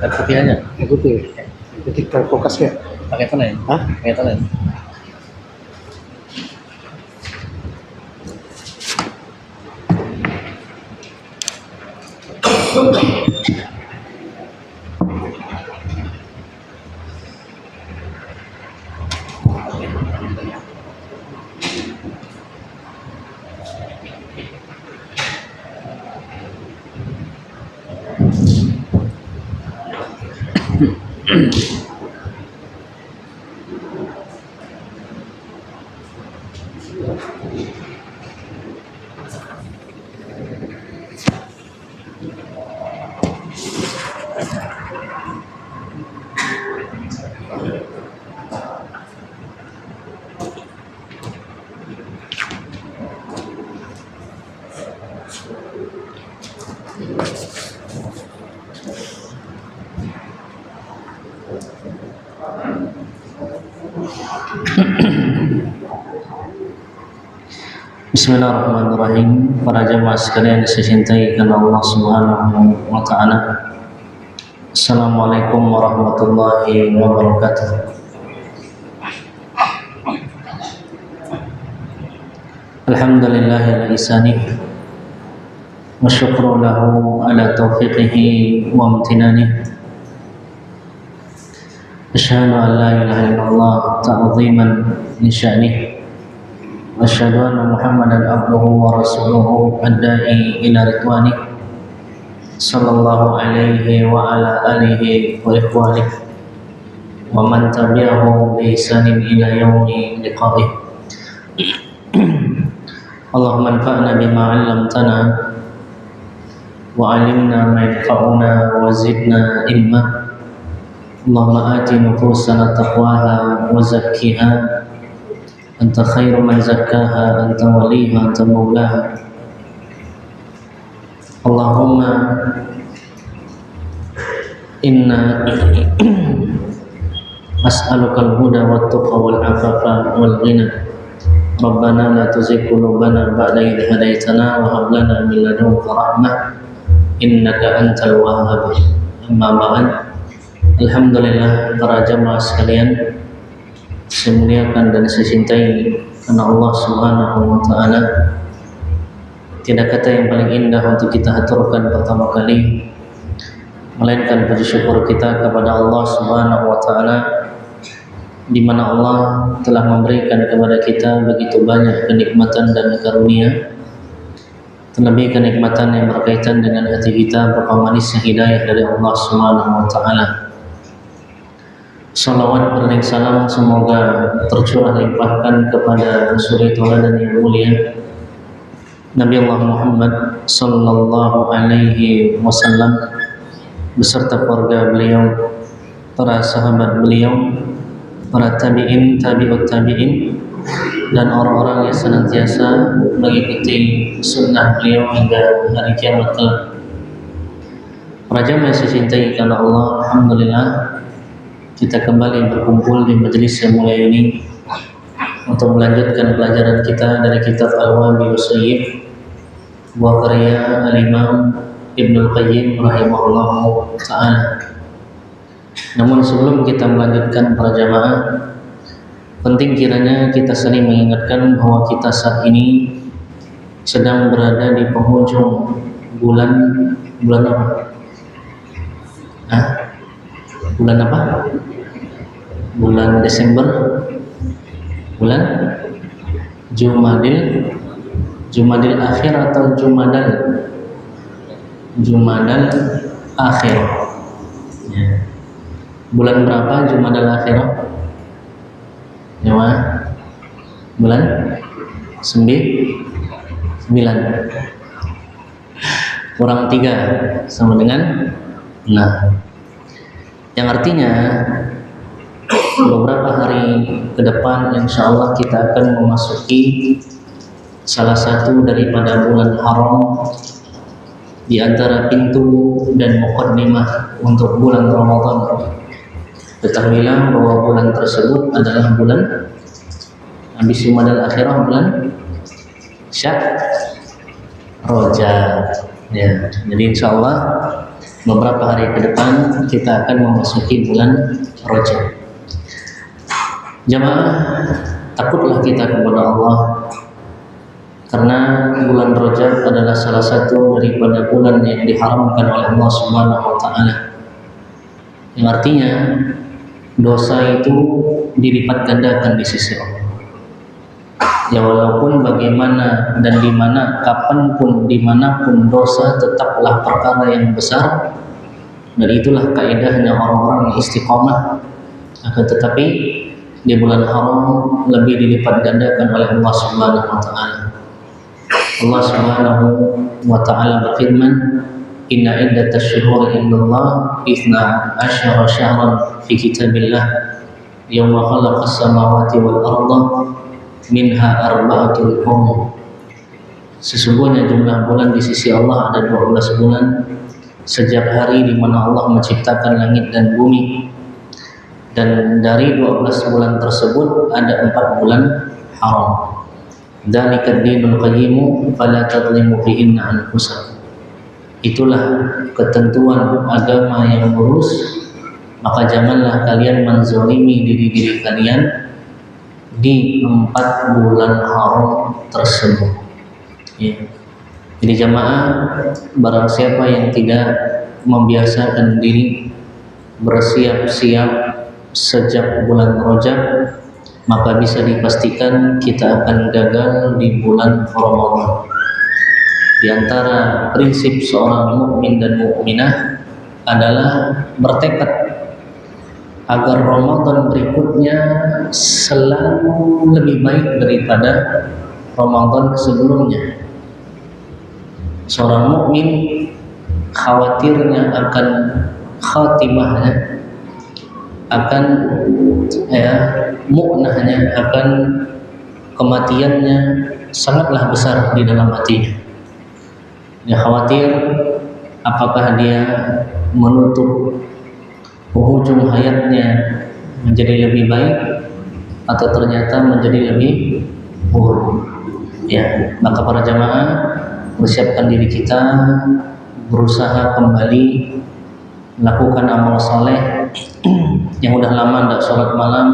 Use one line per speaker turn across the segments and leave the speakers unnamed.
Air putihnya?
Air putih. Jadi kalau kulkas ya?
Pakai telen?
Hah?
Pakai telen? Bismillahirrahmanirrahim. Para jemaah sekalian dicintai karena Allah Subhanahu wa taala. Assalamualaikum warahmatullahi wabarakatuh. Alhamdulillahi ala ihsanih wa syukru lahu ala taufiqihi wa amtinanih. Asyhadu an la ilaha illallah ta'ziman li sya'nih. Asyhadu anna Muhammadan abduhu wa rasuluhu ad-da'i ila ridwanih sallallahu alaihi wa ala alihi wa ikhwanih wa man tabi'ahu bi ihsanin ila yaumi liqa'ih. Allahumma anfa'na bima 'allamtana wa 'allimna ma yanfa'una wa zidna ilma. Allahumma ati nufusana taqwaha wa zakkiha anta khairu man zakkaha anta waliha anta maulaha. Allahumma inna as'aluka al-huda wa tuqa wal afafa wal ghina. Rabbana la tuzigh qulubana ba'da idh hadaytana wa hab lana min ladunka rahmah innaka antal wahhab. Amma ba'd. Alhamdulillah, para jemaah sekalian saya muliakan dan saya cintai karena Allah Subhanahu wa taala. Tidak kata yang paling indah untuk kita haturkan pertama kali melainkan puji syukur kita kepada Allah Subhanahu wa taala, di mana Allah telah memberikan kepada kita begitu banyak kenikmatan dan karunia, terlebih kenikmatan yang berkaitan dengan hati kita berupa manisnya hidayah dari Allah Subhanahu wa taala. Salawat beriring salam semoga tercurah limpahkan kepada suri tauladan yang mulia Nabi Allah Muhammad sallallahu alaihi wasallam beserta keluarga beliau, para sahabat beliau, para tabi'in, tabi'ut tabi'in, dan orang-orang yang senantiasa mengikuti sunnah beliau hingga hari kiamat kelak. Para jemaah yang saya cintai karena Allah, alhamdulillah kita kembali berkumpul di majelis yang mulia ini untuk melanjutkan pelajaran kita dari kitab Al-Wabil Sayyid, buah karya Al-Imam Ibnul Qayyim rahimahullah ta'ala. Namun sebelum kita melanjutkan para jamaah, penting kiranya kita saling mengingatkan bahwa kita saat ini sedang berada di penghujung bulan apa? Bulan apa? Bulan Desember, bulan Jumadil akhir atau Jumadal akhir ya. Bulan berapa Jumadal akhir? Ya, bulan 9 kurang 3 sama dengan yang artinya beberapa hari ke depan insya Allah kita akan memasuki salah satu daripada bulan haram di antara pintu dan muqaddimah untuk bulan Ramadan. Ketahuilah bahwa bulan tersebut adalah bulan habis Jumadal akhirah, bulan Rajab ya. Jadi insya Allah beberapa hari ke depan kita akan memasuki bulan Rajab. Jamaah, takutlah kita kepada Allah, karena bulan Rajab adalah salah satu daripada bulan yang diharamkan oleh Allah Subhanahu wa taala. Yang artinya dosa itu dilipat gandakan di sisi Allah. Ya, walaupun bagaimana dan di mana, kapanpun, dimanapun, dosa tetaplah perkara yang besar, dan itulah kaidahnya orang-orang yang istiqomah. Akan tetapi di bulan haram lebih dilipat gandakan oleh Allah Subhanahu wa taala. Allah Subhanahu wa taala berfirman, "Inna iddatash syuhuri indallah 12 syahran fi kitabillah yawma khalaqas samawati wal arda minha arba'atul hurum." Sesungguhnya jumlah bulan di sisi Allah ada 12 bulan sejak hari di mana Allah menciptakan langit dan bumi, dan dari 12 bulan tersebut ada 4 bulan haram. Dzalikad dinul qayyim fala tadlimu fihinna anfusakum. Itulah ketentuan agama yang lurus, maka janganlah kalian menzalimi diri-diri kalian di 4 bulan haram tersebut. Ya. Jadi jamaah, barang siapa yang tidak membiasakan diri bersiap-siap sejak bulan Rajab, maka bisa dipastikan kita akan gagal di bulan Ramadan. Di antara prinsip seorang mukmin dan mukminah adalah bertekad agar Ramadan berikutnya selalu lebih baik daripada Ramadan sebelumnya. Seorang mukmin khawatirnya akan khatimahnya, akan muknahnya, akan kematiannya sangatlah besar di dalam hatinya. Dia khawatir apakah dia menutup penghujung hayatnya menjadi lebih baik atau ternyata menjadi lebih buruk. Ya, maka para jamaah, persiapkan diri kita, berusaha kembali melakukan amal soleh. Yang udah lama tidak sholat malam,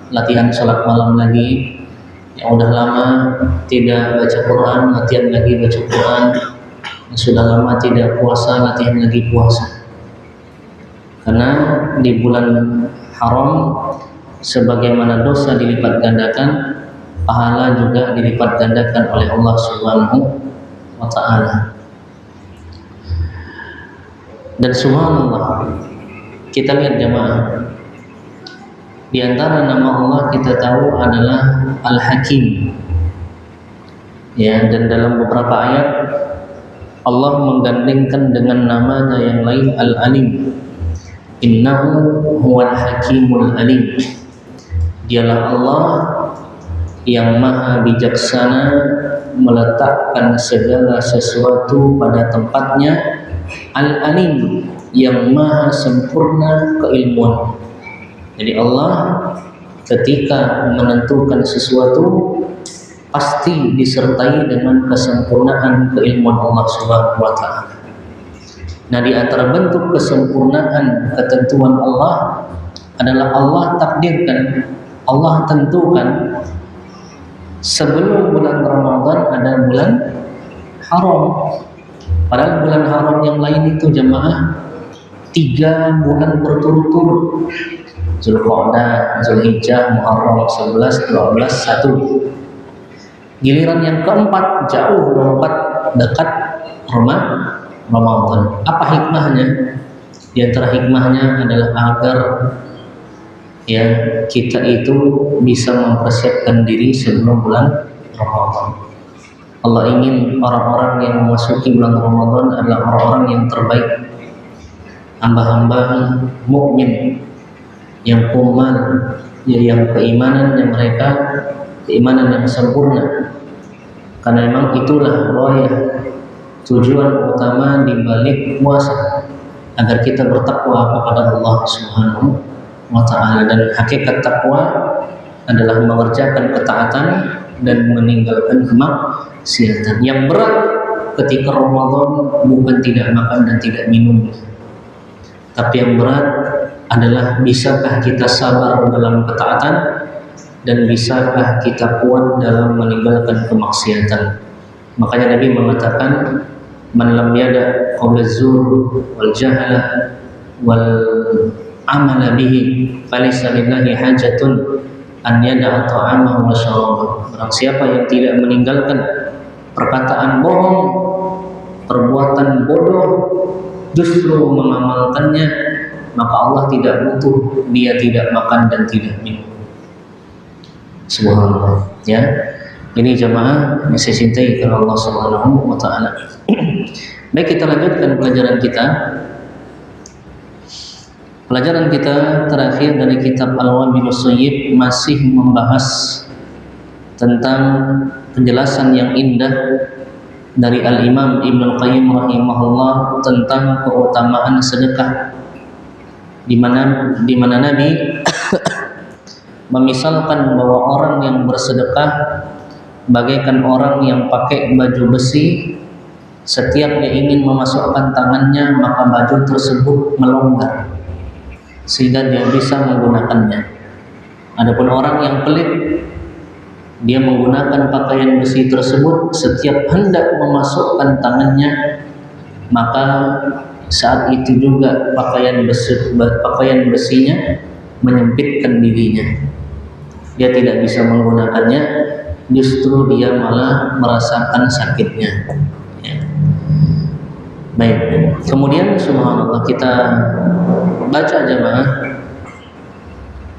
latihan sholat malam lagi. Yang udah lama tidak baca Quran, latihan lagi baca Quran. Yang sudah lama tidak puasa, latihan lagi puasa. Karena di bulan haram, sebagaimana dosa dilipat gandakan, pahala juga dilipat gandakan oleh Allah Subhanahu wa ta'ala. Dan subhanallah, kita lihat jamaah, di antara nama Allah kita tahu adalah Al-Hakim. Ya, dan dalam beberapa ayat Allah menggandengkan dengan namanya yang lain Al-Alim. Innahu huwal Hakimul Alim. Dialah Allah yang maha bijaksana meletakkan segala sesuatu pada tempatnya. Al-Alim, yang maha sempurna keilmuan. Jadi Allah ketika menentukan sesuatu pasti disertai dengan kesempurnaan keilmuan Allah Subhanahu wa taala. Nah, di antara bentuk kesempurnaan ketentuan Allah adalah Allah takdirkan, Allah tentukan sebelum bulan Ramadan ada bulan haram. Padahal bulan haram yang lain itu jamaah 3 bulan berturut-turut. Zulqa'dah, Zulhijjah, Muharram 11, 12, 1. Giliran yang keempat jauh lompat dekat Ramadan. Apa hikmahnya? Di antara hikmahnya adalah agar kita itu bisa mempersiapkan diri sebelum bulan Ramadan. Allah ingin orang-orang yang memasuki bulan Ramadan adalah orang-orang yang terbaik, hamba-hamba mukmin yang kumal, yang keimanannya mereka keimanan yang sempurna. Karena memang itulah tujuan utama di balik puasa, agar kita bertakwa kepada Allah Subhanahu wa ta'ala. Dan hakikat takwa adalah mengerjakan ketaatan dan meninggalkan kemaksiatan. Yang berat ketika Ramadan bukan tidak makan dan tidak minum, Tapi yang berat adalah bisakah kita sabar dalam ketaatan dan bisakah kita kuat dalam meninggalkan kemaksiatan. Makanya Nabi mengatakan, man lam yada qawla zur wal jahala wal amala bihi falaysa lillahi hajatun an yada'a ta'amahu wa syarabahu. Barang siapa yang tidak meninggalkan perkataan bohong, perbuatan bodoh, justru mengamalkannya, maka Allah tidak butuh dia tidak makan dan tidak minum. Subhanallah, ya. Ini jamaah yang saya cintai karena Allah Subhanahu wa taala. Baik, kita lanjutkan pelajaran kita. Pelajaran kita terakhir dari kitab Al-Wabilus Shayyib masih membahas tentang penjelasan yang indah dari Al-Imam Ibnu Qayyim rahimahullah tentang keutamaan sedekah, di mana Nabi memisalkan bahwa orang yang bersedekah bagaikan orang yang pakai baju besi. Setiap dia ingin memasukkan tangannya, maka baju tersebut melonggar sehingga dia bisa menggunakannya. Adapun orang yang pelit, dia menggunakan pakaian besi tersebut, setiap hendak memasukkan tangannya, maka saat itu juga pakaian besinya menyempitkan dirinya. Dia tidak bisa menggunakannya, justru dia malah merasakan sakitnya. Ya. Baik, kemudian subhanallah, kita baca jemaah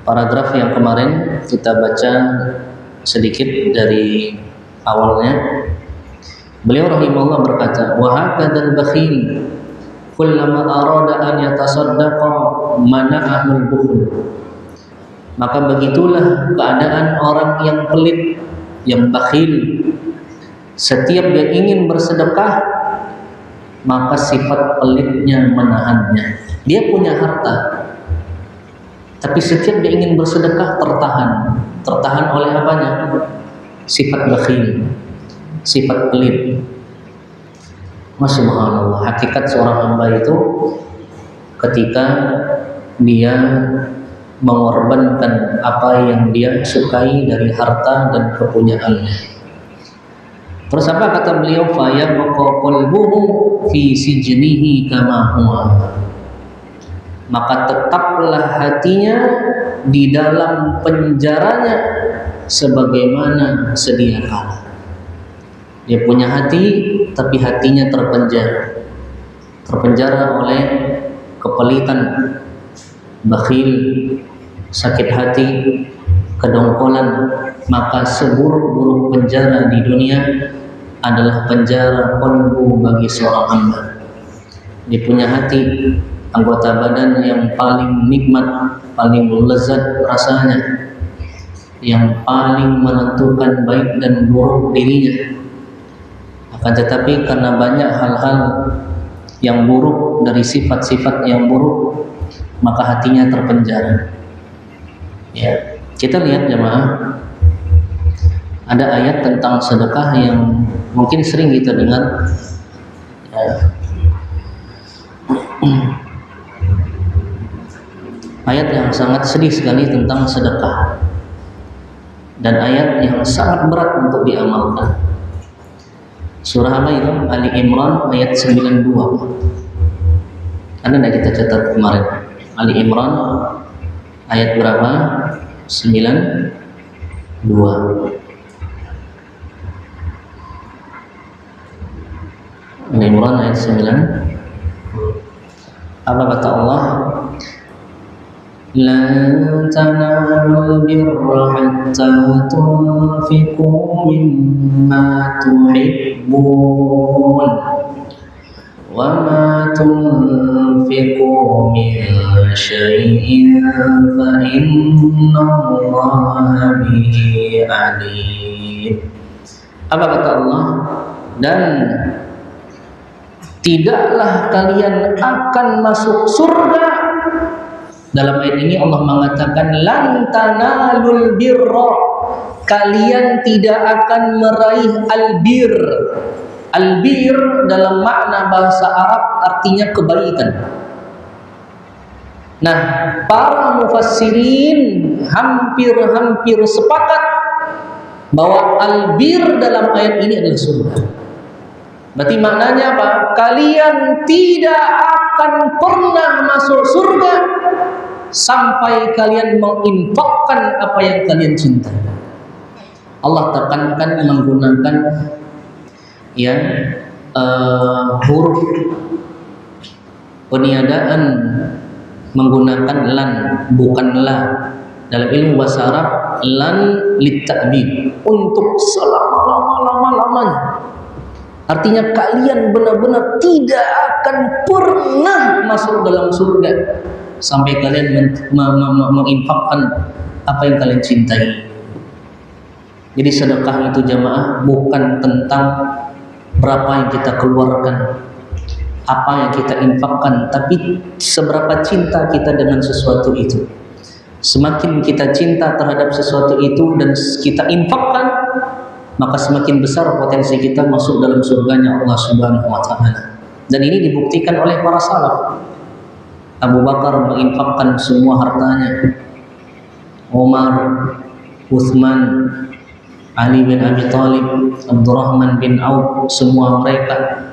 paragraf yang kemarin kita baca sedikit dari awalnya. Beliau rahimahullah berkata, wa hakadzal bakhil kullama arada an yatasaddaqa mana'ahul bukhl. Maka begitulah keadaan orang yang pelit, yang bakhil. Setiap dia ingin bersedekah, maka sifat pelitnya menahannya. Dia punya harta, tapi setiap dia ingin bersedekah tertahan oleh apanya? Sifat bakhil, sifat pelit. Subhanallah, hakikat seorang hamba itu ketika dia mengorbankan apa yang dia sukai dari harta dan kepunyaannya. Terus apa kata beliau? Fa yabqa qalbuhu fi sijnihi kama huwa. Maka tetaplah hatinya di dalam penjaranya sebagaimana sedia kala. Dia punya hati, tapi hatinya terpenjara oleh kepelitan, bakhil, sakit hati, kedongkolan. Maka seburuk-buruk penjara di dunia adalah penjara qalbu bagi seorang hamba. Dia punya hati, anggota badan yang paling nikmat, paling lezat rasanya, yang paling menentukan baik dan buruk dirinya. Akan tetapi karena banyak hal-hal yang buruk, dari sifat-sifat yang buruk, maka hatinya terpenjara. Ya, kita lihat jemaah, ada ayat tentang sedekah yang mungkin sering kita dengar. Ayat yang sangat sedih sekali tentang sedekah, dan ayat yang sangat berat untuk diamalkan. Surah apa itu? Ali Imran ayat 92. Ada tidak kita catat kemarin? Ali Imran ayat berapa? 92. Ali Imran ayat 9. Apa kata Allah? Lan tanalul birra hatta tunfiqu mimma tuhibbun wa ma tunfiqu min syai'in fa innallaha bihi alim. Apa kata Allah? Dan tidaklah kalian akan masuk surga. Dalam ayat ini Allah mengatakan lan tanalul birra, kalian tidak akan meraih albir. Albir dalam makna bahasa Arab artinya kebaikan. Nah, para mufassirin hampir sepakat bahwa albir dalam ayat ini adalah surga. Berarti maknanya apa? Kalian tidak akan pernah masuk surga sampai kalian menginfakkan apa yang kalian cintai. Allah tekankan menggunakan huruf peniadaan menggunakan lan, bukan la. Dalam ilmu bahasa Arab, lan litta'bid, untuk selama-lamanya. Artinya kalian benar-benar tidak akan pernah masuk dalam surga sampai kalian menginfakkan apa yang kalian cintai. Jadi sedekah itu jamaah bukan tentang berapa yang kita keluarkan, apa yang kita infakkan, tapi seberapa cinta kita dengan sesuatu itu. Semakin kita cinta terhadap sesuatu itu dan kita infakkan, maka semakin besar potensi kita masuk dalam surganya Allah Subhanahu wa taala. Dan ini dibuktikan oleh para salaf. Abu Bakar menginfakkan semua hartanya. Umar, Utsman, Ali bin Abi Thalib, Abdurrahman bin Auf, semua mereka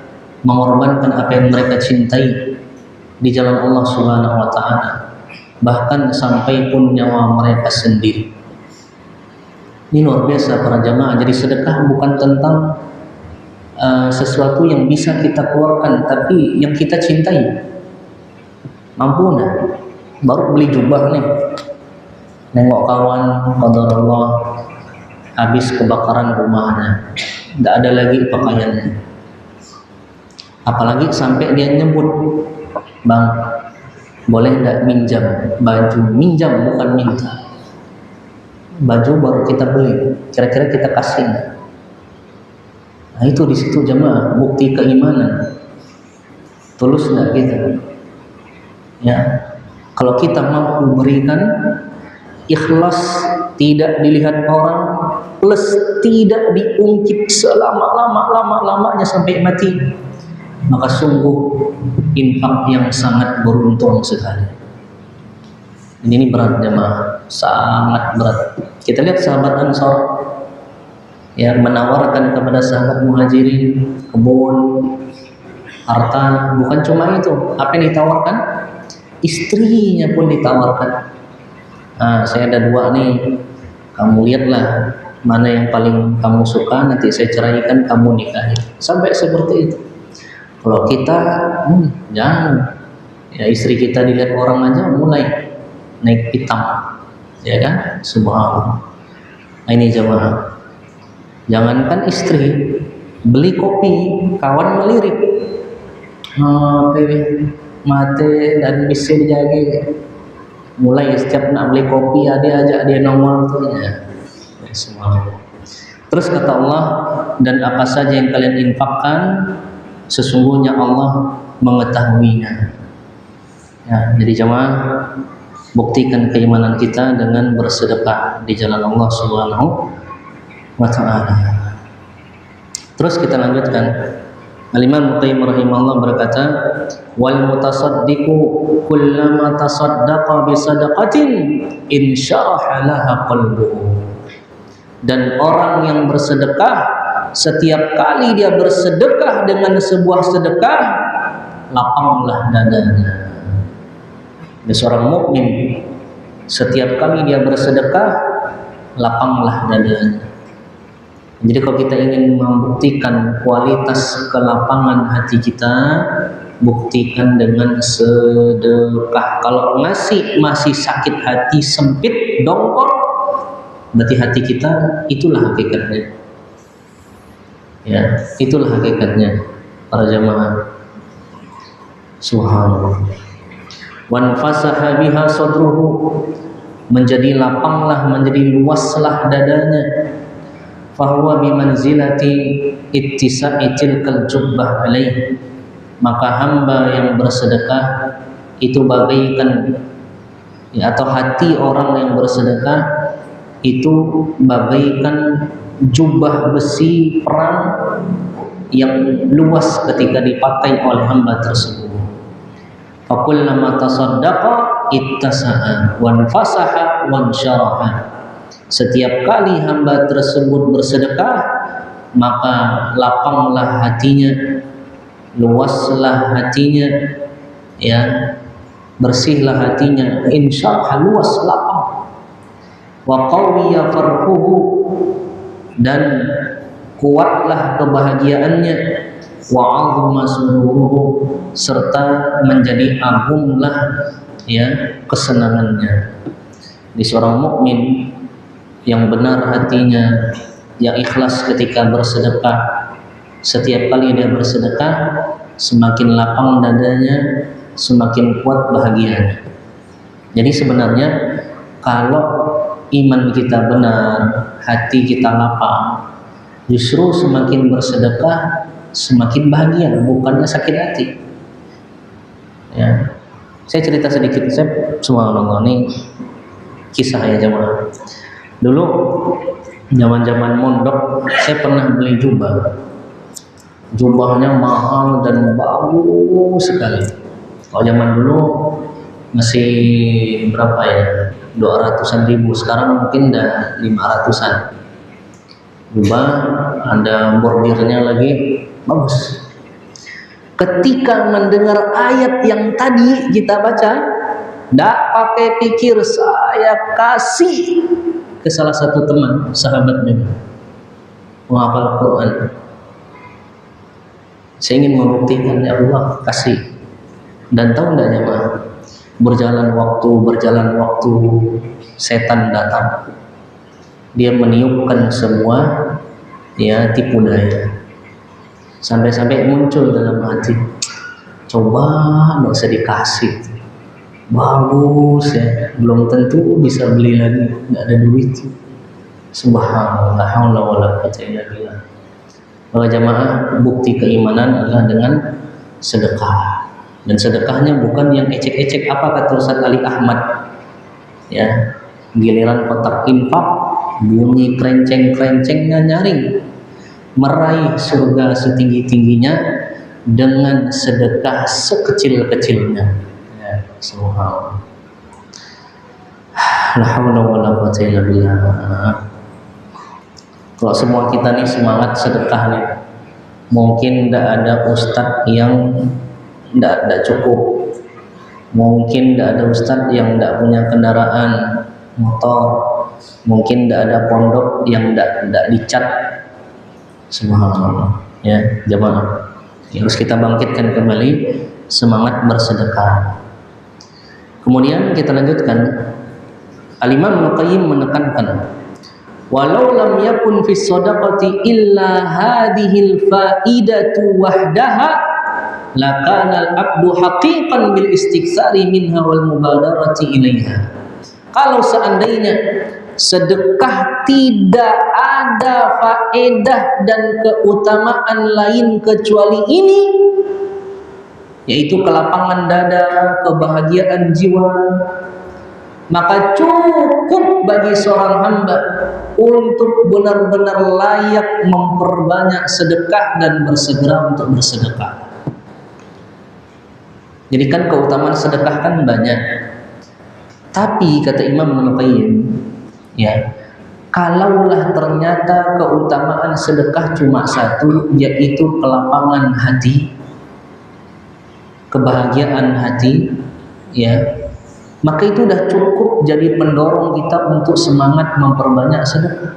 mengorbankan apa yang mereka cintai di jalan Allah Subhanahu wa taala, bahkan sampai pun nyawa mereka sendiri. Ini luar biasa para jamaah. Jadi sedekah bukan tentang sesuatu yang bisa kita keluarkan, tapi yang kita cintai. Mampu nah, baru beli jubah nih, nengok kawan, qadarullah, habis kebakaran rumahnya, tidak ada lagi pakaiannya. Apalagi sampai dia nyebut, bang, boleh tidak minjam baju? Minjam bukan minta. Baju baru kita beli, kira-kira kita kasih. Nah itu di situ jemaah bukti keimanan. Tulus nggak kita? Ya, kalau kita mampu berikan, ikhlas, tidak dilihat orang, plus tidak diungkit selama-lamanya sampai mati, maka sungguh infak yang sangat beruntung sekali. Ini berat jemaah, sangat berat. Kita lihat sahabat Ansor yang menawarkan kepada sahabat Muhajirin kebun, harta. Bukan cuma itu, apa yang ditawarkan? Istrinya pun ditawarkan. Nah, saya ada 2 nih, kamu lihatlah mana yang paling kamu suka, nanti saya ceraikan, kamu nikahi. Sampai seperti itu. Kalau kita jangan, ya istri kita dilihat orang aja mulai naik pitam, ya kan? Subhanallah. Nah, ini jemaah, jangankan istri, beli kopi, kawan melirik, mate dan bisa dijaga. Mulai setiap nak beli kopi, dia ajak dia nomor tuh ya. Subhanallah. Terus kata Allah, dan apa saja yang kalian infakkan, sesungguhnya Allah mengetahuinya. Ya, jadi jemaah, buktikan keimanan kita dengan bersedekah di jalan Allah Subhanahu wa taala. Terus kita lanjutkan. Al-Imam Qayyim rahimahullah berkata, wal mutasaddiqu kullama tasaddaqa bi sadaqatin insyaraha laha qalbuhu. Dan orang yang bersedekah, setiap kali dia bersedekah dengan sebuah sedekah, lapanglah dadanya. Dia seorang mukmin, setiap kali dia bersedekah, lapanglah dadanya. Jadi kalau kita ingin membuktikan kualitas kelapangan hati kita, buktikan dengan sedekah. Kalau masih sakit hati, sempit, dongkol, berarti hati kita itulah hakikatnya. Ya, itulah hakikatnya para jamaah. Subhanallah. Wan fasaha biha sadruhu, menjadi lapanglah, menjadi luaslah dadanya. Fahuwa bimanzilati ittisa'i tilkal jubbah alaih, maka hamba yang bersedekah itu bagaikan, ya, atau hati orang yang bersedekah itu bagaikan jubah besi perang yang luas ketika dipakai oleh hamba tersebut. Fakullama tasaddaqa ittasa'a wan fasaha wan syaraha. Setiap kali hamba tersebut bersedekah, maka lapanglah hatinya, luaslah hatinya, ya, bersihlah hatinya, insyaallah luas lapang. Wa qawiya farhuhu, dan kuatlah kebahagiaannya, wa 'azima sururuhu, serta menjadi agunglah, ya, kesenangannya. Di seorang mukmin yang benar hatinya, yang ikhlas ketika bersedekah, setiap kali dia bersedekah, semakin lapang dadanya, semakin kuat bahagianya. Jadi sebenarnya kalau iman kita benar, hati kita lapang, justru semakin bersedekah semakin bahagia, bukannya sakit hati. Ya, saya cerita sedikit, saya subhanallah, ini kisah ya jemaah. Dulu zaman-zaman mondok, saya pernah beli jubah. Jubahnya mahal dan bagus sekali. Kalau zaman dulu masih berapa ya? 200-an ribu. Sekarang mungkin udah 500-an. Jubah ada bordirnya lagi, bagus. Ketika mendengar ayat yang tadi kita baca, tidak pakai pikir, saya kasih ke salah satu teman sahabatnya menghafal Quran. Saya ingin membuktikan, ya Allah, kasih. Dan tahu tidak jemaah, berjalan waktu, setan datang. Dia meniupkan semua, ya, tipu daya. Sampai-sampai muncul dalam hati, coba nggak usah dikasih. Bagus ya, belum tentu bisa beli lagi, nggak ada duit. Subhanallah, la haula wala quwwata illa billah. Maka jamaah, bukti keimanan adalah dengan sedekah. Dan sedekahnya bukan yang ecek-ecek, apa kata Ustaz Ali Ahmad, ya, giliran kotak infak bunyi krenceng-krencengnya nyaring, meraih surga setinggi-tingginya dengan sedekah sekecil-kecilnya. Subhanallah. La haula wala quwwata illa billah. Kalau semua kita nih semangat sedekah nih, mungkin tidak ada ustadz yang tidak cukup, mungkin tidak ada ustadz yang tidak punya kendaraan motor, mungkin tidak ada pondok yang tidak dicat. Subhanallah, ya jemaah, harus kita bangkitkan kembali semangat bersedekah. Kemudian kita lanjutkan. Al-Imam Ibnu Qayyim menekankan, walau lam yakun fi shadaqati illa hadhil faidatu wahdaha lakana al-'abdu haqiqan bil istiktsari minha wal mubadarati ilaiha. Kalau seandainya sedekah tidak ada faedah dan keutamaan lain kecuali ini, yaitu kelapangan dada, kebahagiaan jiwa, maka cukup bagi seorang hamba untuk benar-benar layak memperbanyak sedekah dan bersegera untuk bersedekah. Jadi kan keutamaan sedekah kan banyak. Tapi kata Imam Ibnu Qayyim, ya, kalaulah ternyata keutamaan sedekah cuma satu, yaitu kelapangan hati, kebahagiaan hati, ya, maka itu sudah cukup jadi pendorong kita untuk semangat memperbanyak sedekah.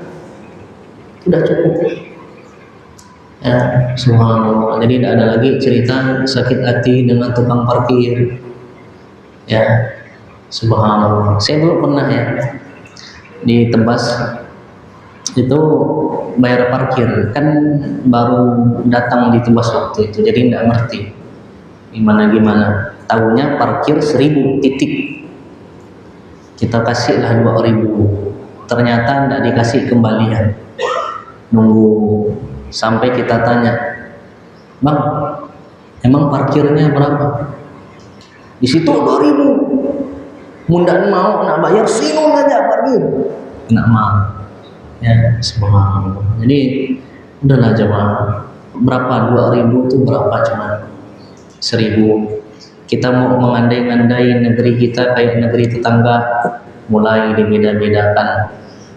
Sudah cukup. Ya, subhanallah. Jadi tidak ada lagi cerita sakit hati dengan tukang parkir. Ya, subhanallah. Saya dulu pernah ya di Tebas itu bayar parkir, kan baru datang di Tebas waktu itu, jadi tidak ngerti gimana. Tahunya parkir 1000 titik, kita kasihlah 2000, ternyata tidak dikasih kembalian. Nunggu sampai kita tanya, bang, emang parkirnya berapa? Di situ 2000. Mundan mau nak bayar sino aja parkir, nak mau. Ya, subhanallah. Jadi udahlah jemaah, berapa 2000 itu berapa, cuma 1000. Kita mau mengandai-andai negeri kita kayak negeri tetangga, mulai dibeda-bedakan.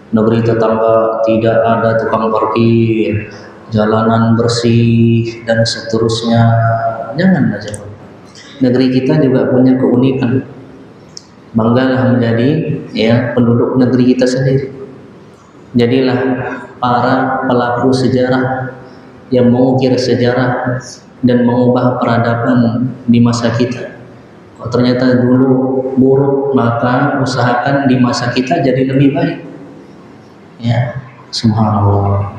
Negeri tetangga tidak ada tukang parkir, jalanan bersih dan seterusnya. Jangan aja. Negeri kita juga punya keunikan. Banggalah menjadi penduduk negeri kita sendiri. Jadilah para pelaku sejarah yang mengukir sejarah dan mengubah peradaban di masa kita. Kalau ternyata dulu buruk, maka usahakan di masa kita jadi lebih baik. Ya, subhanallah.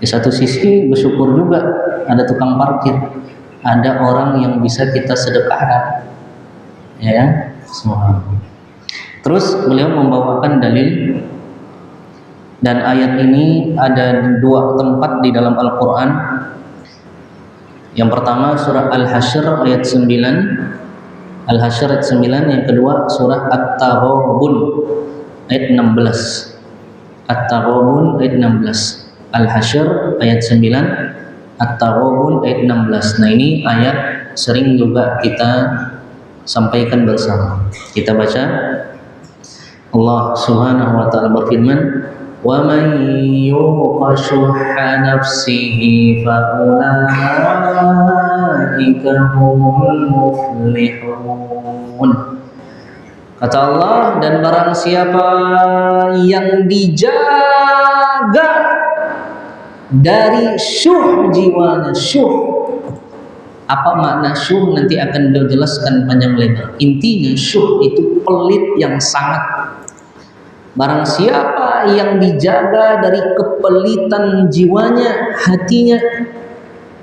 Di satu sisi bersyukur juga ada tukang parkir, ada orang yang bisa kita sedekahkan. Ya, subhanallah. Terus beliau membawakan dalil, dan ayat ini ada dua tempat di dalam Al-Quran. Yang pertama surah Al-Hasyr ayat 9, Al-Hasyr ayat 9. Yang kedua surah At-Taghabun ayat 16. At-Taghabun ayat 16, Al-Hasyr ayat 9, At-Taghabun ayat 16. Nah, ini ayat sering juga kita sampaikan bersama. Kita baca. Allah Subhanahu wa taala berfirman, وَمَنْ يُوقَ شُحَّ نَفْسِهِ فَأُولَئِكَ هُمُ الْمُفْلِحُونَ. Kata Allah, dan barang siapa yang dijaga dari syuh jiwanya. Syuh, apa makna syuh nanti akan dijelaskan panjang lebar. Intinya syuh itu pelit yang sangat. Barang siapa yang dijaga dari kepelitan jiwanya, hatinya,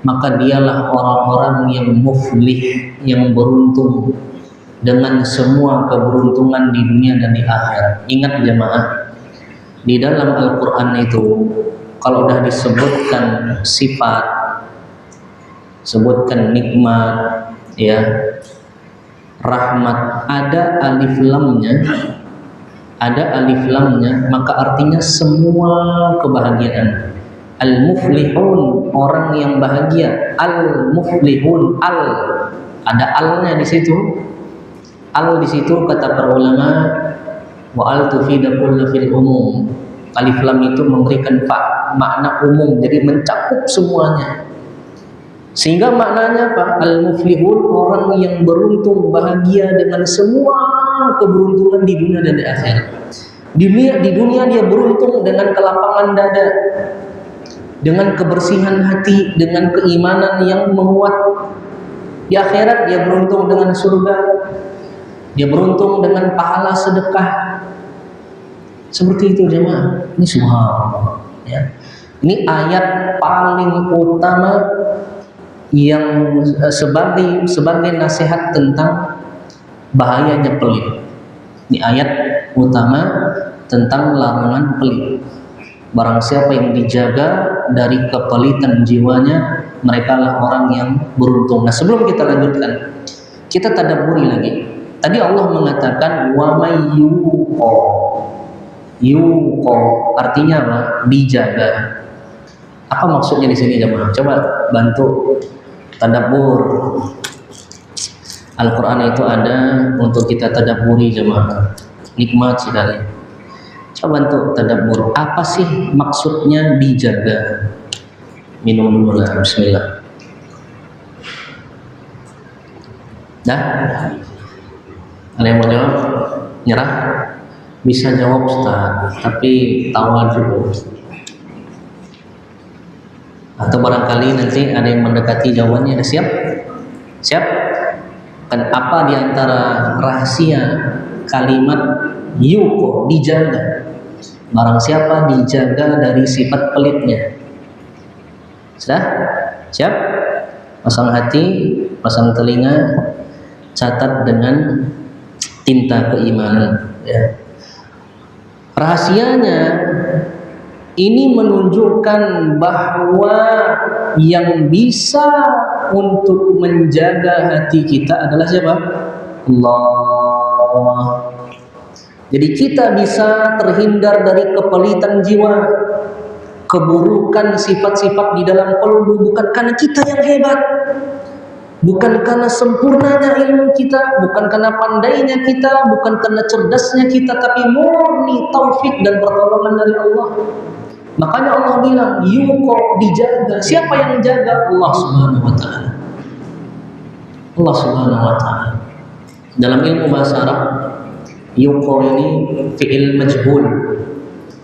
maka dialah orang-orang yang muflih, yang beruntung dengan semua keberuntungan di dunia dan di akhirat. Ingat jemaah, di dalam Al-Quran itu kalau sudah disebutkan sifat, sebutkan nikmat, ya, rahmat, ada alif lamnya, maka artinya semua kebahagiaan. Al-muflihun, orang yang bahagia. Al-muflihun, ada alnya di situ. Al di situ kata para ulama, wa al tufidu kulla fil umum. Alif lam itu memberikan makna umum, jadi mencakup semuanya. Sehingga maknanya apa? Al-muflihun, orang yang beruntung, bahagia dengan semua keberuntungan di dunia dan di akhirat. Di dunia dia beruntung dengan kelapangan dada, dengan kebersihan hati, dengan keimanan yang menguat. Di akhirat dia beruntung dengan surga, dia beruntung dengan pahala sedekah. Seperti itu jemaah. Ini subhanallah, ya. Ini ayat paling utama yang sebagai nasihat tentang bahayanya pelit. Ini ayat utama tentang larangan pelit. Barang siapa yang dijaga dari kepelitan jiwanya, merekalah orang yang beruntung. Nah, sebelum kita lanjutkan, kita tadabburi lagi. Tadi Allah mengatakan wa may yuqa, artinya apa? Dijaga. Apa maksudnya di sini jemaah? Coba bantu tadabbur. Al-Quran itu ada untuk kita tadabburi jemaah. Nikmat sekali. Coba bantu tadabbur. Apa sih maksudnya dijaga? Minum dulu lah. Bismillah. Dah? Ada yang mau jawab? Nyerah? Bisa jawab Ustaz, tapi tawa dulu. Atau barangkali nanti ada yang mendekati jawabannya. Ada siap? Siap? Dan apa di antara rahasia kalimat yuko, dijaga? Barang siapa dijaga dari sifat pelitnya. Sudah? Siap? Pasang hati, pasang telinga, catat dengan tinta keimanan, ya. Rahasianya ini menunjukkan bahwa yang bisa untuk menjaga hati kita adalah siapa? Allah. Jadi kita bisa terhindar dari kepelitan jiwa, keburukan sifat-sifat di dalam kalbu, bukan karena kita yang hebat, Bukan karena sempurnanya ilmu kita, bukan karena pandainya kita, bukan karena cerdasnya kita, tapi murni taufik dan pertolongan dari Allah. Makanya Allah bilang, yuko dijaga. Siapa yang jaga? Allah Subhanahu wa Ta'ala. Allah Subhanahu wa Ta'ala. Dalam ilmu bahasa Arab, yuko ini fi'il majhul.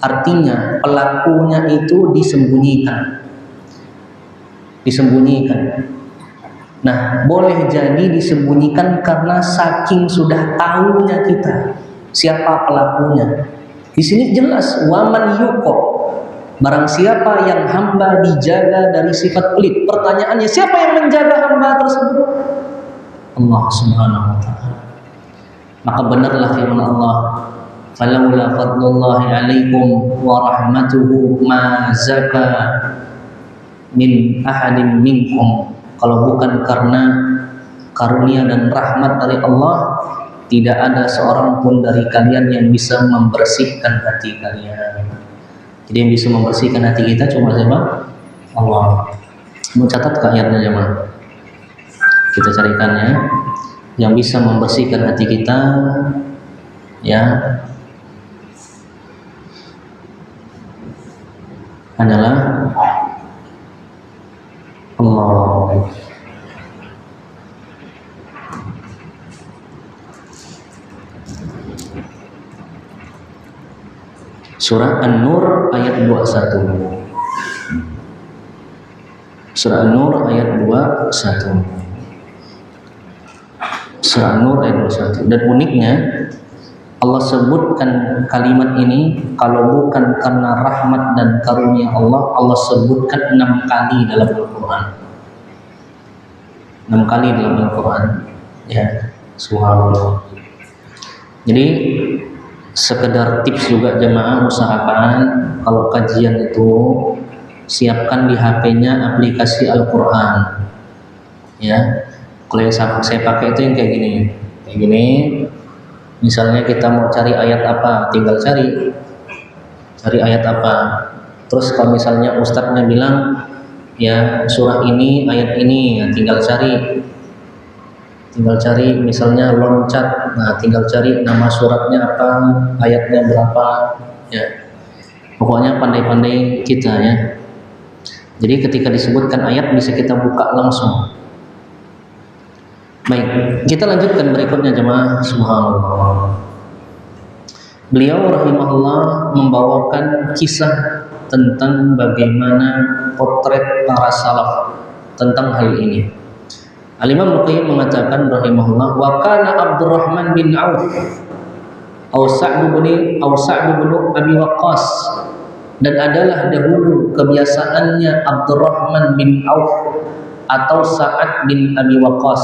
Artinya pelakunya itu disembunyikan. Disembunyikan. Nah, boleh jadi disembunyikan karena saking sudah tahunya kita siapa pelakunya. Di sini jelas waman yuko, barang siapa yang hamba dijaga dari sifat pelit. Pertanyaannya, siapa yang menjaga hamba tersebut? Allah Subhanahu wa Ta'ala. Maka benarlah firman Allah, "Falaula fadlullahi 'alaikum wa rahmatuhu ma zaka min ahadin minkum." Kalau bukan karena karunia dan rahmat dari Allah, tidak ada seorang pun dari kalian yang bisa membersihkan hati kalian. Jadi yang bisa membersihkan hati kita cuma siapa? Allah. Mau catat ke ayatnya jemaah. Kita carikan ya. Yang bisa membersihkan hati kita ya adalah Allah. Surah An-Nur ayat 21. Surah An-Nur ayat 21. Surah An-Nur ayat 21. Dan uniknya Allah sebutkan kalimat ini, kalau bukan karena rahmat dan karunia Allah, Allah sebutkan 6 kali dalam Al-Quran. 6 kali dalam Al-Quran. Ya, subhanallah. Jadi sekedar tips juga jemaah, usahakan kalau kajian itu siapkan di HP-nya aplikasi Al-Quran. Ya, kalau yang saya pakai itu yang kayak gini. Misalnya kita mau cari ayat apa, tinggal cari ayat apa. Terus kalau misalnya ustadznya bilang ya surah ini, ayat ini, ya tinggal cari misalnya loncat, nah tinggal cari nama suratnya apa, ayatnya berapa, ya pokoknya pandai-pandai kita ya. Jadi ketika disebutkan ayat bisa kita buka langsung. Baik, kita lanjutkan berikutnya jemaah. Subhanallah. Beliau rahimahullah membawakan kisah tentang bagaimana potret para salaf tentang hal ini. Al-Imam Al-Qayyim mengatakan rahimahullah, wa kana Abdurrahman bin Auf au Sa'd bin Abi Waqqas, dan adalah dahulu kebiasaannya Abdurrahman bin Auf atau Sa'ad bin Abi Waqqas.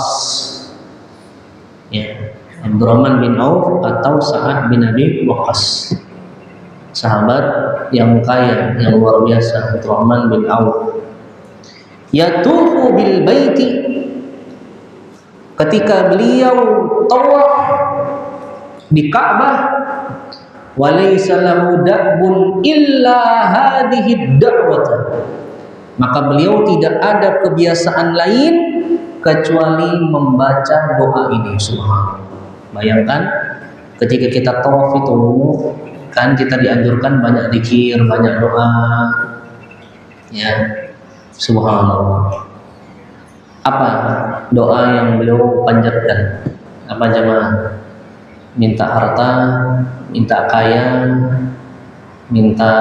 Ya, Abdurrahman bin Auf atau Sa'ad bin Abi Waqqas, sahabat yang kaya, yang luar biasa, Abdurrahman bin Auf. Yatufu bil baiti, ketika beliau tawaf di Ka'bah, walaysa lahu da'bun illa hadhihi da'wata, maka beliau tidak ada kebiasaan lain kecuali membaca doa ini. Subhanallah. Bayangkan ketika kita tawaf itu kan kita dianjurkan banyak zikir, banyak doa. Ya. Subhanallah. Apa doa yang beliau panjatkan? Apa jemaah? Minta harta, minta kaya, minta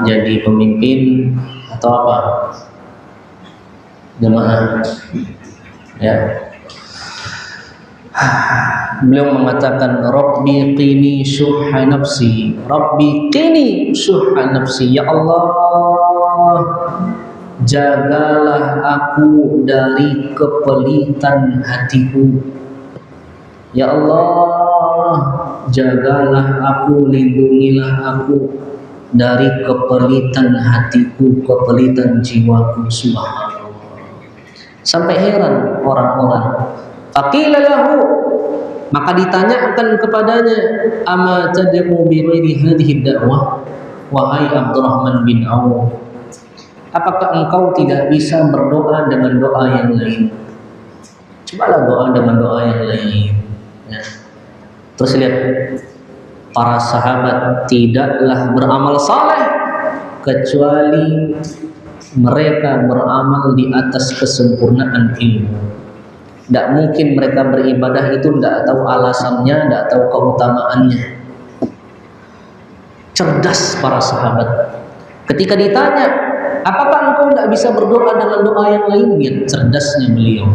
jadi pemimpin atau apa? Jemaah. Ya. Beliau mengatakan Rabbi qini syuhha nafsi, Rabbi qini syuhha nafsi, ya Allah jagalah aku dari kepelitan hatiku, ya Allah jagalah aku, lindungilah aku dari kepelitan hatiku, kepelitan jiwaku. Subhanallah. Sampai heran orang-orang. Faqila lahu, maka ditanyakan kepadanya, ama tad'u bi ghairi hadhihi da'wah, wahai Abdurrahman bin Auf, apakah engkau tidak bisa berdoa dengan doa yang lain? Cobalah doa dengan doa yang lain. Ya. Terus lihat, para sahabat tidaklah beramal saleh kecuali mereka beramal di atas kesempurnaan ilmu. Tidak mungkin mereka beribadah itu tidak tahu alasannya, tidak tahu keutamaannya. Cerdas para sahabat. Ketika ditanya, apakah engkau tidak bisa berdoa dengan doa yang lain? Lihat cerdasnya beliau.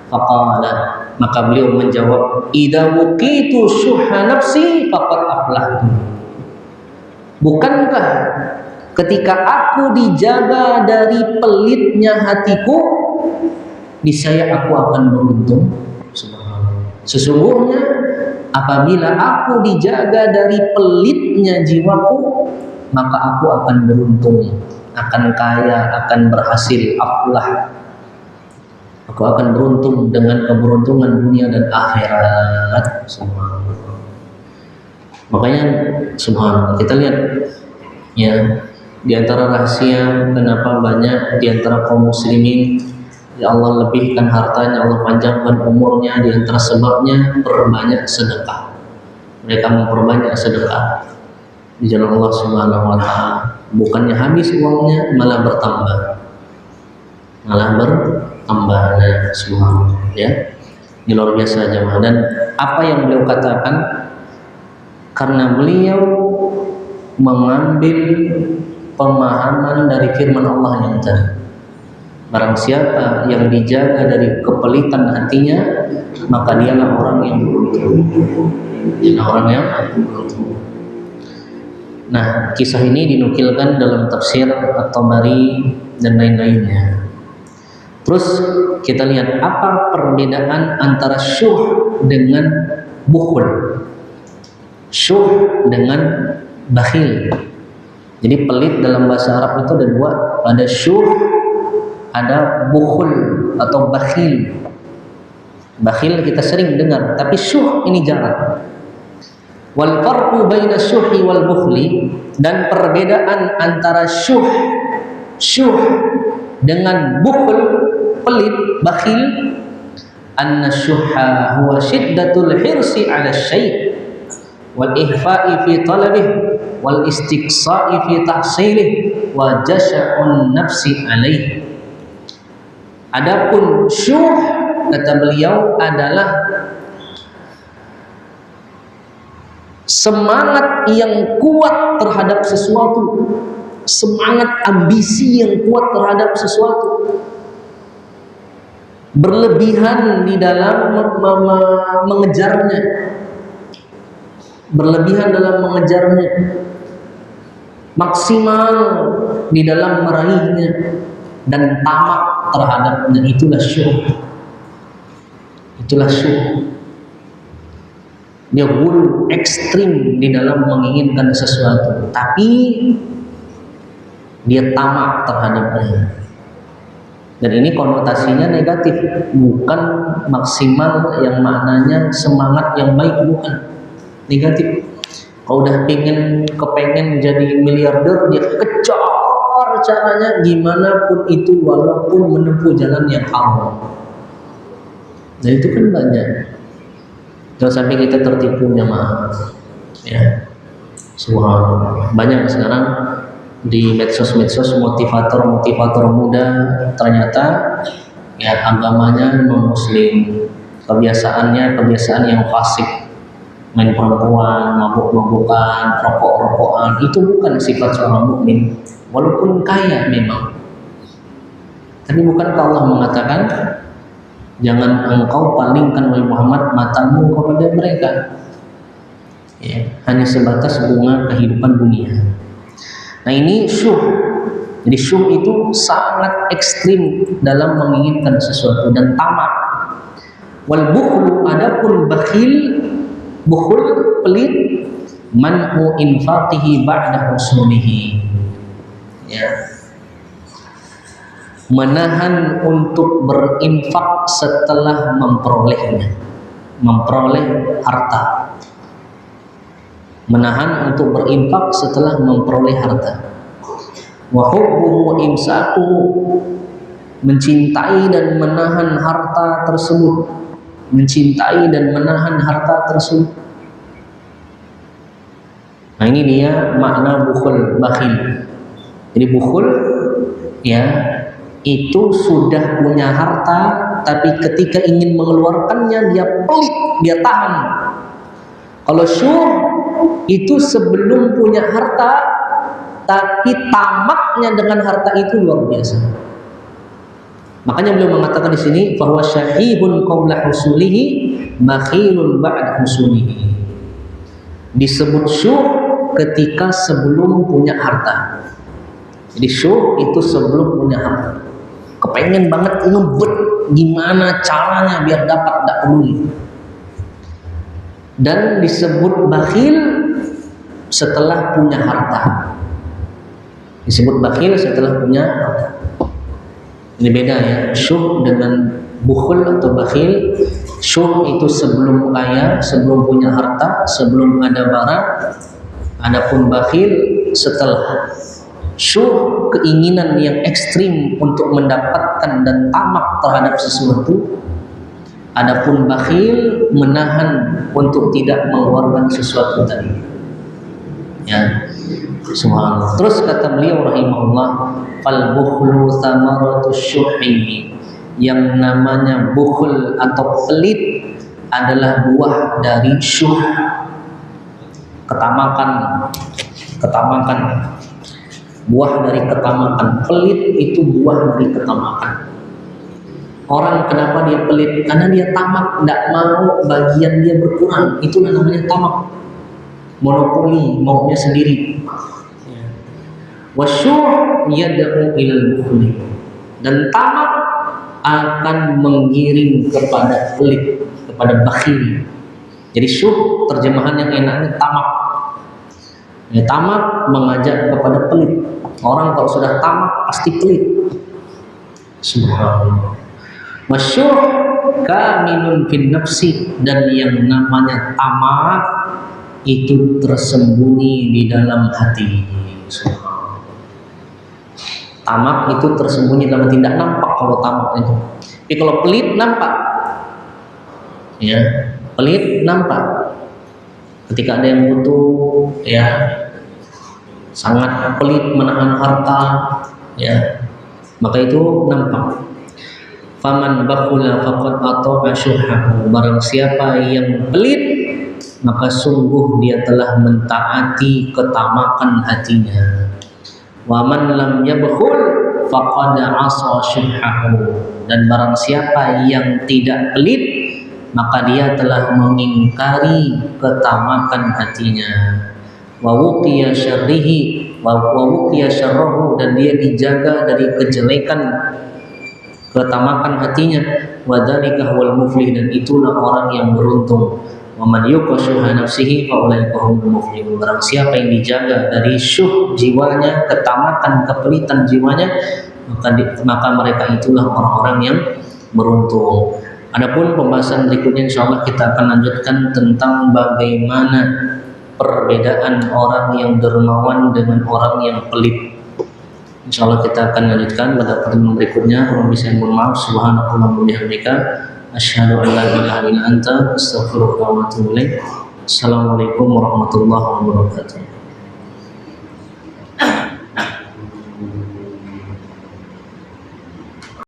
Faqala, maka beliau menjawab, idza wuqitu syuhha nafsi faqad aflahtu. Bukankah ketika aku dijaga dari pelitnya hatiku, niscaya aku akan beruntung. Sesungguhnya apabila aku dijaga dari pelitnya jiwaku, maka aku akan beruntung, akan kaya, akan berhasil. Aflah, aku akan beruntung dengan keberuntungan dunia dan akhirat. Makanya subhanallah, kita lihat ya, di antara rahasia kenapa banyak di antara kaum muslimin ya Allah lebihkan hartanya, Allah panjangkan umurnya, di antara sebabnya perbanyak sedekah. Mereka memperbanyak sedekah di jalan Allah Subhanahu wa taala. Bukannya habis uangnya, malah bertambah. Nah, subhanallah ya. Ini luar biasa jemaah. Dan apa yang beliau katakan, karena beliau mengambil pemahaman dari firman Allah yang tadi, barang siapa yang dijaga dari kepelitan hatinya, maka dialah orang yang beruntung. Nah, kisah ini dinukilkan dalam tafsir At-Tabari dan lain-lainnya. Terus kita lihat apa perbedaan antara syuh dengan bukhul. Syuh dengan bakhil. Jadi pelit dalam bahasa Arab itu ada dua, ada syuh, ada bukhul atau bakhil. Bakhil kita sering dengar, tapi syuh ini jarang. Wal farqu baina syuhi wal bukhli, dan perbedaan antara syuh dengan bukhul, pelit, bakhil, anna syuhha huwa shiddatul hirsi 'ala syai' wal ihfa'i fi talabihi wal istiqsa'i fi tahsilihi wa jasha'un nafsi 'alaihi. Adapun syuh, kata beliau, adalah semangat yang kuat terhadap sesuatu, semangat ambisi yang kuat terhadap sesuatu, berlebihan di dalam mengejarnya, maksimal di dalam meraihnya, dan tamak terhadapnya. Itulah syuh. Dia gulu ekstrim di dalam menginginkan sesuatu, tapi dia tamak terhadapnya. Dan ini konotasinya negatif, bukan maksimal yang maknanya semangat yang baik, bukan. Negatif. Kalau udah kepengen jadi miliarder, dia kejar caranya gimana pun itu, walaupun menempuh jalan yang haram. Dan itu kan banyak. Jangan sampai kita tertipu jemaah. Ya. Subhanallah. Banyak sekarang di medsos motivator muda, ternyata ya agamanya non muslim, kebiasaan yang fasik, main perempuan, mabuk-mabukan, rokok-rokokan. Itu bukan sifat seorang mukmin, walaupun kaya memang. Tapi bukankah Allah mengatakan, jangan engkau palingkan wahai Muhammad matamu kepada mereka, ya, hanya sebatas bunga kehidupan dunia. Nah, ini syuh. Jadi syuh itu sangat ekstrim dalam menginginkan sesuatu dan tamak. Wal bukhlu, adapun bukhul pelit, man'u infatihi ba'da husulihi, ya, menahan untuk berinfak setelah memperoleh harta. Menahan untuk berinfak setelah memperoleh harta. Wa hubbuhu imsaku, mencintai dan menahan harta tersebut, mencintai dan menahan harta tersebut. Nah, ini dia makna bukhul, bakhil. Jadi bukhul ya itu sudah punya harta, tapi ketika ingin mengeluarkannya dia pelit, dia tahan. Kalau syuh itu sebelum punya harta, tapi tamaknya dengan harta itu luar biasa. Makanya beliau mengatakan di sini bahwa syahibun qabla husulihi, bakhilun ba'da husulihi. Disebut syuh ketika sebelum punya harta. Jadi syuh itu sebelum punya harta. Kepengen banget ngebet gimana caranya biar dapat, tidak peduli. Dan disebut bakhil setelah punya harta. Disebut bakhil setelah punya harta. Ini beda ya, syuh dengan bukhul atau bakhil. Syuh itu sebelum kaya, sebelum punya harta, sebelum ada barang. Adapun bakhil setelah. Syuh keinginan yang ekstrim untuk mendapatkan dan tamak terhadap sesuatu. Adapun bakhil menahan untuk tidak mengeluarkan sesuatu tadi. Ya, subhanallah. Terus kata beliau rahimahullah, fal bukhlu thamaratus syuhi. Yang namanya bukhul atau pelit adalah buah dari syuh, ketamakan. Buah dari ketamakan. Pelit itu buah dari ketamakan. Orang kenapa dia pelit? Karena dia tamak, tidak mau bagian dia berkurang. Itulah namanya tamak. Monopoli, maunya sendiri. Wasyuh yad'u ilal bukhli. Dan tamak akan menggiring kepada pelit, kepada bakhil. Jadi syuh terjemahan yang enaknya tamak. Ya, tamak mengajak kepada pelit. Orang kalau sudah tamak pasti pelit. Subhanallah. Wasyuh kaminun fin nafsi. Dan yang namanya tamak itu tersembunyi di dalam hati. Tamak itu tersembunyi dalam, tidak nampak kalau tamak itu. Tapi kalau pelit nampak. Ya, pelit nampak. Ketika ada yang butuh, ya sangat pelit menahan harta, ya maka itu nampak. Faman bakhula faqad ata'a syuhhahu. Barang siapa yang pelit, maka sungguh dia telah mentaati ketamakan hatinya. Wa man lam yabkhul faqad 'asa syuhhahu. Dan barang siapa yang tidak pelit, maka dia telah mengingkari ketamakan hatinya. Wa wuqiya syarrihi wa wuqiya syarrahu. Dan dia dijaga dari kejelekan ketamakan hatinya. Wa dzalika huwal muflih. Dan itulah orang yang beruntung. Wa man yuqa syuhha nafsihi fa ulaika humul muflihun. Barang siapa yang dijaga dari syuh jiwanya, ketamakan, kepelitan jiwanya, maka mereka itulah orang-orang yang beruntung. Adapun pembahasan berikutnya insyaallah kita akan lanjutkan tentang bagaimana perbedaan orang yang dermawan dengan orang yang pelit. Insyaallah kita akan lanjutkan pada pertemuan berikutnya. Kalau bisa mohon maaf. Subhanakallahumma wa bihamdika asyhadu an la ilaha illa anta astaghfiruka wa atubu ilaik. Assalamualaikum warahmatullahi wabarakatuh.